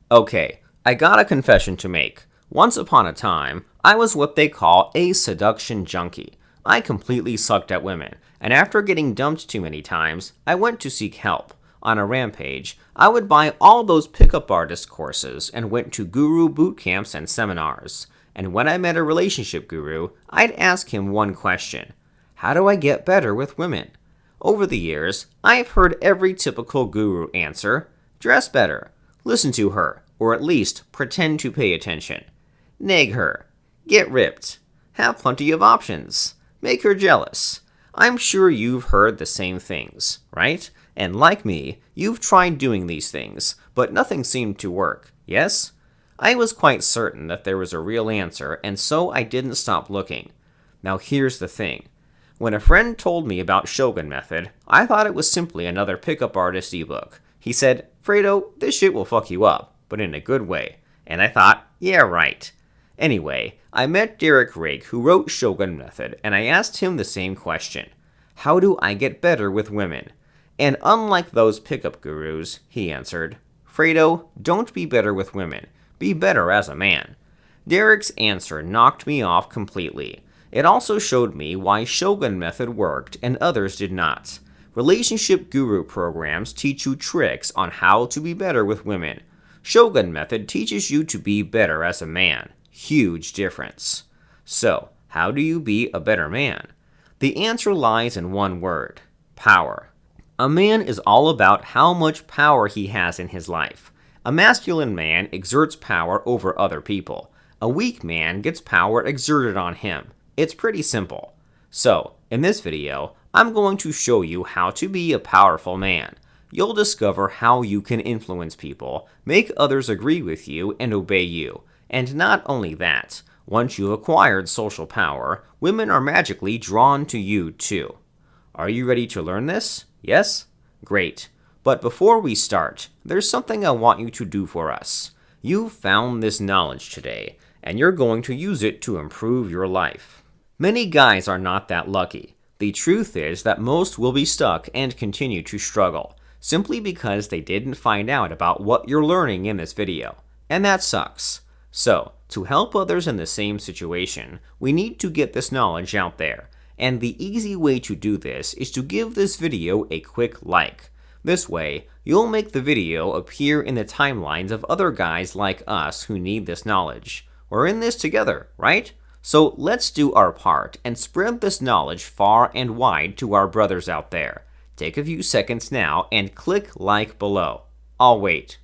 Okay, I got a confession to make. Once upon a time, I was what they call a seduction junkie. I completely sucked at women, and after getting dumped too many times, I went to seek help. On a rampage, I would buy all those pickup artist courses and went to guru boot camps and seminars. And when I met a relationship guru, I'd ask him one question: how do I get better with women? Over the years, I've heard every typical guru answer: dress better, listen to her, or at least pretend to pay attention. Nag her, get ripped, have plenty of options, make her jealous. I'm sure you've heard the same things, right? And like me, you've tried doing these things, but nothing seemed to work, yes? I was quite certain that there was a real answer, and so I didn't stop looking. Now here's the thing. When a friend told me about Shogun Method, I thought it was simply another pickup artist ebook. He said, "Fredo, this shit will fuck you up, but in a good way." And I thought, yeah, right. Anyway, I met Rake, who wrote Shogun Method, and I asked him the same question. How do I get better with women? And unlike those pickup gurus, he answered, Fredo, don't be better with women. Be better as a man. Derek's answer knocked me off completely. It also showed me why Shogun Method worked and others did not. Relationship guru programs teach you tricks on how to be better with women. Shogun Method teaches you to be better as a man. Huge difference. So, how do you be a better man? The answer lies in one word: power. A man is all about how much power he has in his life. A masculine man exerts power over other people. A weak man gets power exerted on him. It's pretty simple. So, in this video, I'm going to show you how to be a powerful man. You'll discover how you can influence people, make others agree with you and obey you. And not only that, once you've acquired social power, women are magically drawn to you too. Are you ready to learn this? Yes? Great. But before we start, there's something I want you to do for us. You've found this knowledge today, and you're going to use it to improve your life. Many guys are not that lucky. The truth is that most will be stuck and continue to struggle, simply because they didn't find out about what you're learning in this video. And that sucks. So, to help others in the same situation, we need to get this knowledge out there. And the easy way to do this is to give this video a quick like. This way, you'll make the video appear in the timelines of other guys like us who need this knowledge. We're in this together, right? So let's do our part and spread this knowledge far and wide to our brothers out there. Take a few seconds now and click like below. I'll wait.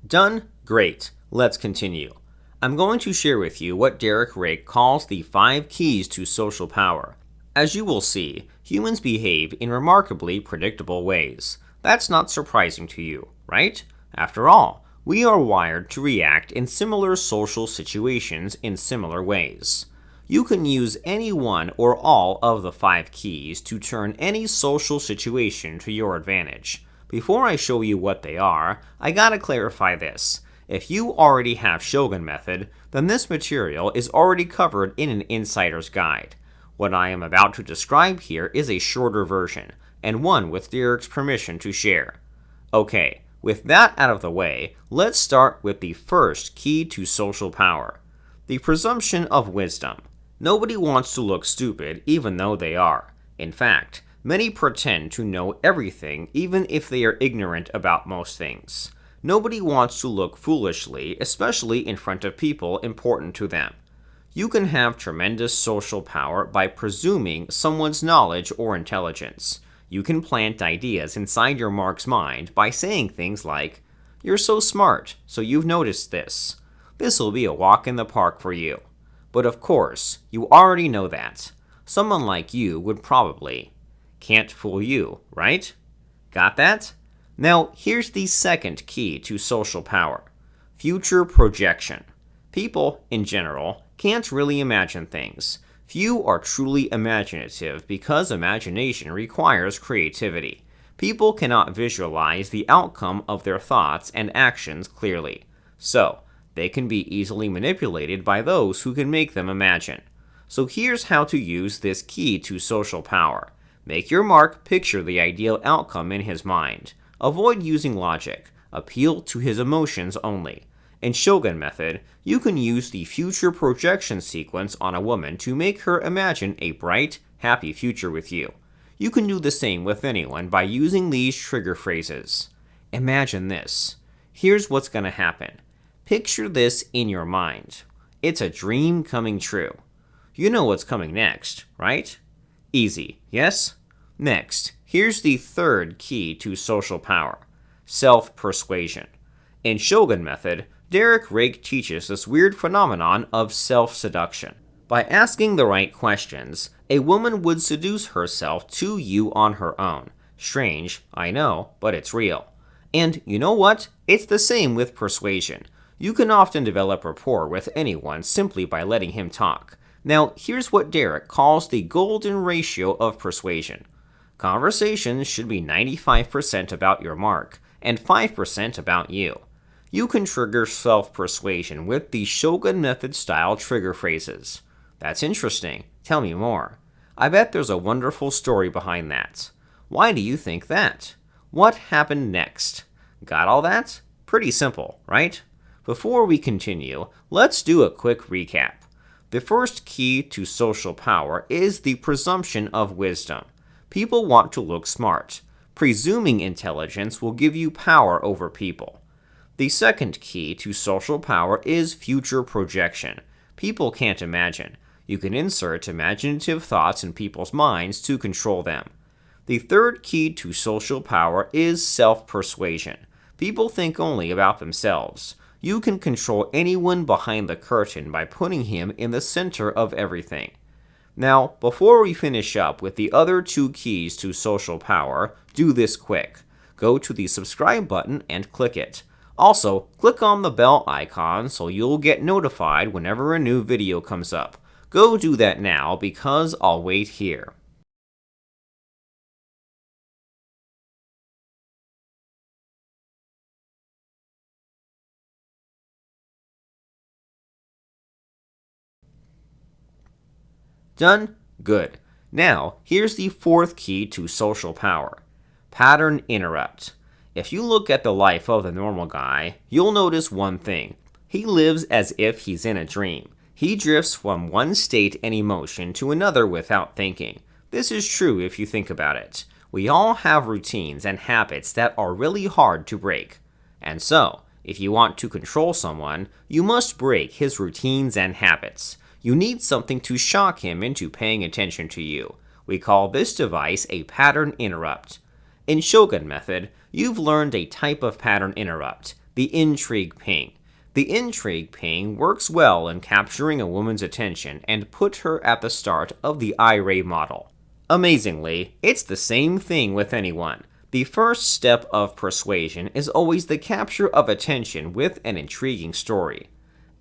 Done? Great. Let's continue. I'm going to share with you what Rake calls the 5 keys to social power. As you will see, humans behave in remarkably predictable ways. That's not surprising to you, right? After all, we are wired to react in similar social situations in similar ways. You can use any one or all of the 5 keys to turn any social situation to your advantage. Before I show you what they are, I gotta clarify this. If you already have Shogun Method, then this material is already covered in an insider's guide. What I am about to describe here is a shorter version, and one with Derek's permission to share. Okay, with that out of the way, let's start with the first key to social power: the presumption of wisdom. Nobody wants to look stupid even though they are. In fact, many pretend to know everything even if they are ignorant about most things. Nobody wants to look foolishly, especially in front of people important to them. You can have tremendous social power by presuming someone's knowledge or intelligence. You can plant ideas inside your mark's mind by saying things like, "You're so smart, so you've noticed this. This'll be a walk in the park for you." But of course, you already know that. Someone like you would probably. Can't fool you, right? Got that? Now, here's the second key to social power: future projection. People, in general, can't really imagine things. Few are truly imaginative because imagination requires creativity. People cannot visualize the outcome of their thoughts and actions clearly. So, they can be easily manipulated by those who can make them imagine. So here's how to use this key to social power. Make your mark picture the ideal outcome in his mind. Avoid using logic. Appeal to his emotions only. In Shogun Method, you can use the future projection sequence on a woman to make her imagine a bright, happy future with you. You can do the same with anyone by using these trigger phrases. Imagine this. Here's what's going to happen. Picture this in your mind. It's a dream coming true. You know what's coming next, right? Easy, yes? Next, here's the third key to social power. Self-persuasion. In Shogun Method, Rake teaches this weird phenomenon of self-seduction. By asking the right questions, a woman would seduce herself to you on her own. Strange, I know, but it's real. And you know what? It's the same with persuasion. You can often develop rapport with anyone simply by letting him talk. Now, here's what Derek calls the golden ratio of persuasion. Conversations should be 95% about your mark and 5% about you. You can trigger self-persuasion with the Shogun Method style trigger phrases. That's interesting. Tell me more. I bet there's a wonderful story behind that. Why do you think that? What happened next? Got all that? Pretty simple, right? Before we continue, let's do a quick recap. The first key to social power is the presumption of wisdom. People want to look smart. Presuming intelligence will give you power over people. The second key to social power is future projection. People can't imagine. You can insert imaginative thoughts in people's minds to control them. The third key to social power is self-persuasion. People think only about themselves. You can control anyone behind the curtain by putting him in the center of everything. Now, before we finish up with the other two keys to social power, do this quick. Go to the subscribe button and click it. Also, click on the bell icon so you'll get notified whenever a new video comes up. Go do that now because I'll wait here. Done? Good. Now, here's the fourth key to social power. Pattern interrupt. If you look at the life of the normal guy, you'll notice one thing. He lives as if he's in a dream. He drifts from one state and emotion to another without thinking. This is true if you think about it. We all have routines and habits that are really hard to break. And so, if you want to control someone, you must break his routines and habits. You need something to shock him into paying attention to you. We call this device a pattern interrupt. In Shogun Method, you've learned a type of pattern interrupt, the intrigue ping. The intrigue ping works well in capturing a woman's attention and put her at the start of the IRA model. Amazingly, it's the same thing with anyone. The first step of persuasion is always the capture of attention with an intriguing story.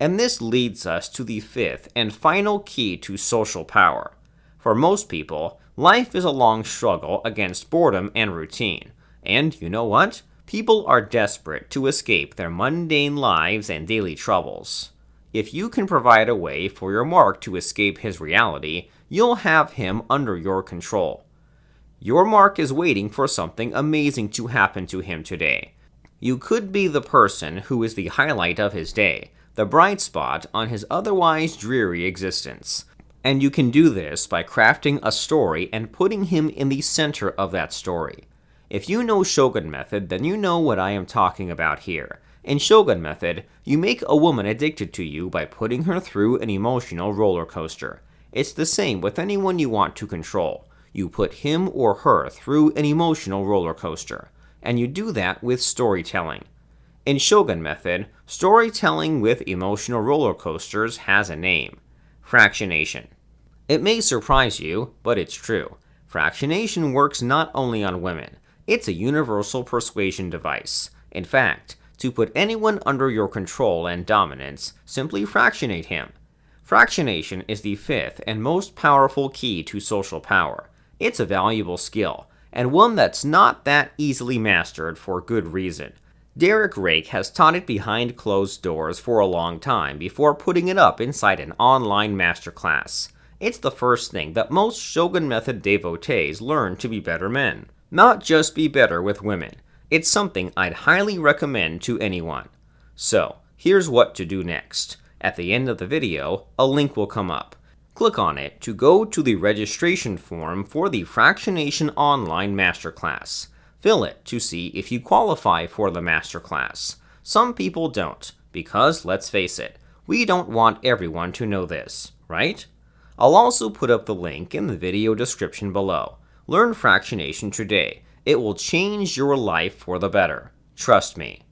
And this leads us to the fifth and final key to social power. For most people, life is a long struggle against boredom and routine. And you know what? People are desperate to escape their mundane lives and daily troubles. If you can provide a way for your mark to escape his reality, you'll have him under your control. Your mark is waiting for something amazing to happen to him today. You could be the person who is the highlight of his day, the bright spot on his otherwise dreary existence. And you can do this by crafting a story and putting him in the center of that story. If you know Shogun Method, then you know what I am talking about here. In Shogun Method, you make a woman addicted to you by putting her through an emotional roller coaster. It's the same with anyone you want to control. You put him or her through an emotional roller coaster. And you do that with storytelling. In Shogun Method, storytelling with emotional roller coasters has a name: Fractionation. It may surprise you, but it's true. Fractionation works not only on women. It's a universal persuasion device. In fact, to put anyone under your control and dominance, simply fractionate him. Fractionation is the fifth and most powerful key to social power. It's a valuable skill, and one that's not that easily mastered for good reason. Rake has taught it behind closed doors for a long time before putting it up inside an online masterclass. It's the first thing that most Shogun Method devotees learn to be better men. Not just be better with women. It's something I'd highly recommend to anyone. So, here's what to do next. At the end of the video, a link will come up. Click on it to go to the registration form for the Fractionation Online Masterclass. Fill it to see if you qualify for the masterclass. Some people don't, because let's face it, we don't want everyone to know this, right? I'll also put up the link in the video description below. Learn Fractionation today. It will change your life for the better. Trust me.